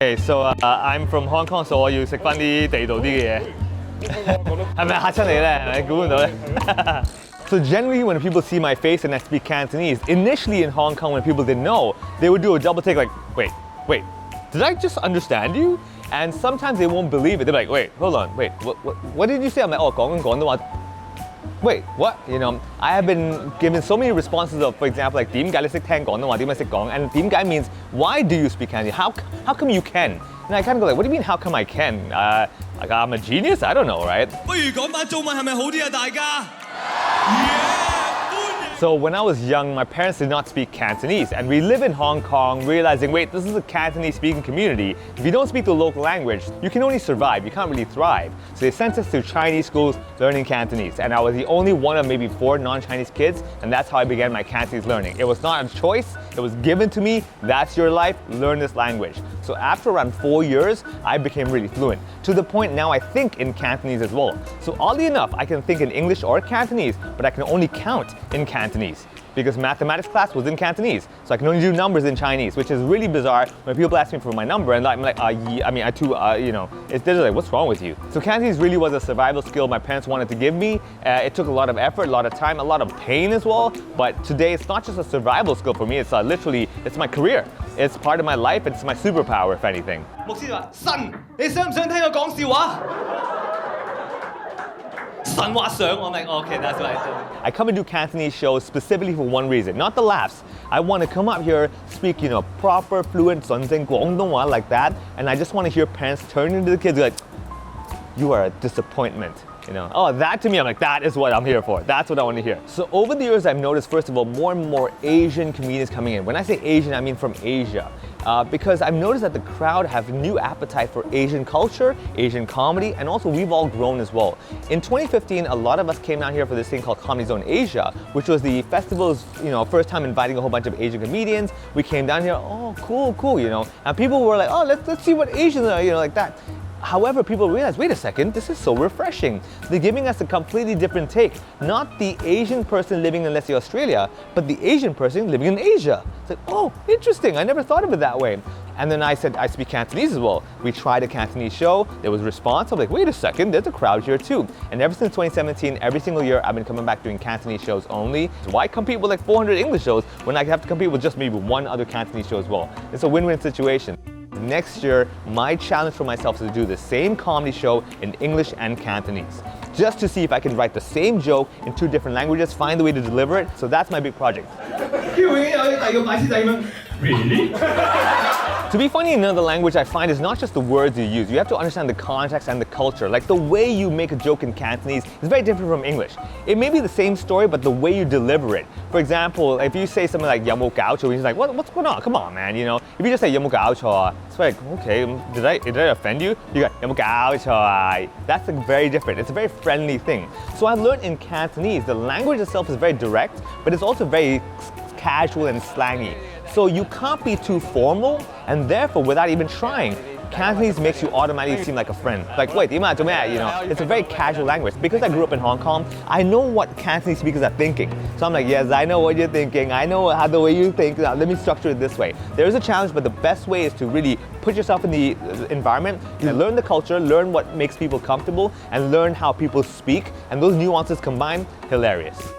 Okay, so I'm from Hong Kong, so 我要食翻啲地道啲嘅嘢。係咪嚇親你咧？你估唔到咧？So generally, when people see my face and I speak Cantonese, initially in Hong Kong, when people didn't know, they would do a double take, like, wait, did I just understand you? And sometimes they won't believe it. They're like, wait, hold on, wait, what did you say? I'm like, oh, 講緊廣東話。Wait, what? You know, I have been given so many responses of, for example, like 點解你識聽廣東話？點解識講？ And 點解 means why do you speak Cantonese? How come you can? And I kind of go like, what do you mean? How come I can? Like I'm a genius? I don't know, right? 不如講返中文係咪好啲啊？大家 So when I was young, my parents did not speak Cantonese, and we live in Hong Kong realizing, wait, this is a Cantonese speaking community. If you don't speak the local language, you can only survive, you can't really thrive. So they sent us to Chinese schools learning Cantonese, and I was the only one of maybe 4 non-Chinese kids, and that's how I began my Cantonese learning. It was not a choice, it was given to me. That's your life, learn this language. So after around 4 years, I became really fluent, to the point now I think in Cantonese as well. So oddly enough, I can think in English or Cantonese, but I can only count in Cantonese because mathematics class was in Cantonese, so I can only do numbers in Chinese, which is really bizarre when people ask me for my number and I'm like, you know, they're like, what's wrong with you? So Cantonese really was a survival skill my parents wanted to give me. It took a lot of effort, a lot of time, a lot of pain as well, but today it's not just a survival skill for me, it's literally, it's my career. It's part of my life, it's my superpower if anything. 牧師話：神，你想唔想聽我講笑話？神話想，我明。Okay, that's what I said. I come and do Cantonese shows specifically for one reason, not the laughs. I want to come up here, speak, you know, proper, fluent 純正廣東話 like that, and I just want to hear parents turn into the kids like, you are a disappointment. You know, oh, that to me, I'm like, that is what I'm here for. That's what I want to hear. So over the years, I've noticed, first of all, more and more Asian comedians coming in. When I say Asian, I mean from Asia. Because I've noticed that the crowd have new appetite for Asian culture, Asian comedy, and also we've all grown as well. In 2015, a lot of us came down here for this thing called Comedy Zone Asia, which was the festival's, you know, first time inviting a whole bunch of Asian comedians. We came down here, oh, cool, you know, and people were like, oh, let's see what Asians are, you know, like that. However, people realize, wait a second, this is so refreshing. They're giving us a completely different take. Not the Asian person living in, let's say, Australia, but the Asian person living in Asia. It's like, oh, interesting, I never thought of it that way. And then I said, I speak Cantonese as well. We tried a Cantonese show, there was response. I'm like, wait a second, there's a crowd here too. And ever since 2017, every single year, I've been coming back doing Cantonese shows only. So why compete with like 400 English shows when I have to compete with just maybe one other Cantonese show as well? It's a win-win situation. Next year, my challenge for myself is to do the same comedy show in English and Cantonese, just to see if I can write the same joke in 2 different languages, find the way to deliver it. So that's my big project. Really? To be funny in another language, I find is not just the words you use. You have to understand the context and the culture. Like the way you make a joke in Cantonese is very different from English. It may be the same story, but the way you deliver it. For example, if you say something like 有冇搞錯, he's like, what's going on? Come on, man, you know. If you just say 有冇搞錯, it's like, okay, did I offend you? You got 有冇搞錯? That's like very different. It's a very friendly thing. So I learned in Cantonese, the language itself is very direct, but it's also very casual and slangy. So you can't be too formal, and therefore, without even trying, Cantonese makes you automatically seem like a friend. Like, wait, you know, it's a very casual language. Because I grew up in Hong Kong, I know what Cantonese speakers are thinking. So I'm like, yes, I know what you're thinking. I know how the way you think. Now, let me structure it this way. There is a challenge, but the best way is to really put yourself in the environment, learn the culture, learn what makes people comfortable, and learn how people speak. And those nuances combined, hilarious.